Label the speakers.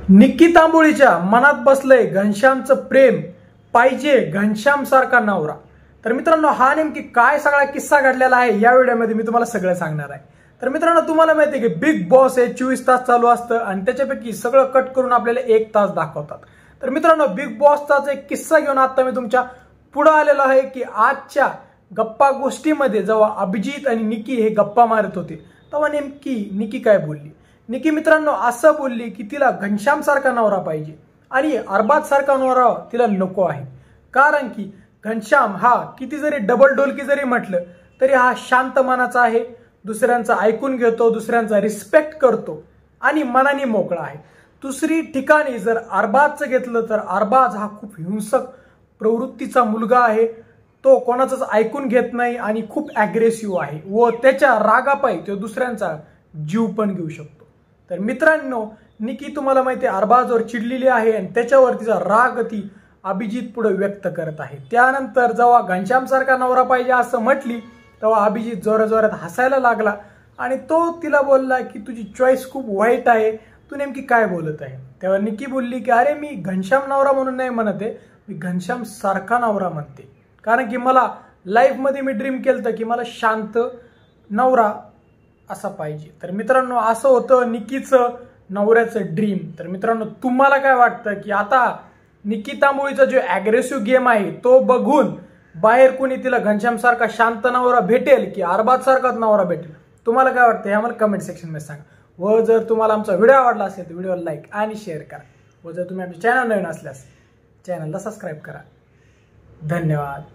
Speaker 1: निक्की तांबोळीच्या मनात बसलंय घनश्यामचं प्रेम, पाहिजे घनश्याम सारखा नवरा। तर मित्रांनो, हा नेमकी काय सगळा किस्सा घडलेला आहे या व्हिडिओमध्ये मी तुम्हाला सगळं सांगणार आहे। तर मित्रांनो, तुम्हाला माहिती आहे की बिग बॉस हे 24 तास चालू असतं आणि त्याच्यापैकी सगळं कट करून आपल्याला 1 तास दाखवतात। तर मित्रांनो, बिग बॉसचाच एक किस्सा घेऊन आता मी तुमच्या पुढे आलेलो आहे की आजच्या गप्पा गोष्टीमध्ये जेव्हा अभिजित आणि निक्की हे गप्पा मारत होते तेव्हा नेमकी निक्की काय बोलली। निक्की मित्रांनो असं बोलली की तिला घनश्याम सारखा नवरा पाहिजे आणि अरबाज सारखा नवरा तिला नको आहे, कारण की घनश्याम हा किती जरी डबल डोलकी जरी म्हटलं तरी हा शांत मनाचा आहे, दुसऱ्यांचं ऐकून घेतो, दुसऱ्यांचा रिस्पेक्ट करतो आणि मनाने मोकळा आहे। दुसरी ठिकाणी जर अरबाजचं घेतलं तर अरबाज हा खूप हिंसक प्रवृत्तीचा मुलगा आहे, तो कोणाचंच ऐकून घेत नाही आणि खूप ॲग्रेसिव्ह आहे व त्याच्या रागापायी तो दुसऱ्यांचा जीव पण घेऊ शकतो। तर मित्रांनो, निक्की तुम्हाला माहिती आहे अरबाजवर चिडलेली आहे आणि त्याच्यावर तिचा राग ती अभिजित पुढे व्यक्त करत आहे। त्यानंतर जेव्हा घनश्याम सारखा नवरा पाहिजे असं म्हटली तेव्हा अभिजित जोराजोरात हसायला लागला आणि तो तिला बोलला की तुझी चॉईस खूप वाईट आहे, तू नेमकी काय बोलत आहे। तेव्हा निक्की बोलली की अरे मी घनश्याम नवरा म्हणून नाही म्हणते, मी घनश्याम सारखा नवरा म्हणते, कारण की मला लाईफमध्ये मी ड्रीम केलं की मला शांत नवरा असा पाहिजे। तर मित्रांनो, असं होतं निक्कीचं नवऱ्याचं ड्रीम। तर मित्रांनो, तुम्हाला काय वाटतं की आता निक्की तांबोळीचा जो ॲग्रेसिव्ह गेम आहे तो बघून बाहेर कोणी तिला घनश्याम सारखा शांत नवरा भेटेल की अरबाज सारखाच नवरा भेटेल? तुम्हाला काय वाटतं हे आम्हाला कमेंट सेक्शनमध्ये सांगा। व जर तुम्हाला आमचा व्हिडिओ आवडला असेल तर व्हिडिओला लाईक आणि शेअर करा व जर तुम्ही आमच्या चॅनल नवीन असल्यास चॅनलला सबस्क्राईब करा। धन्यवाद।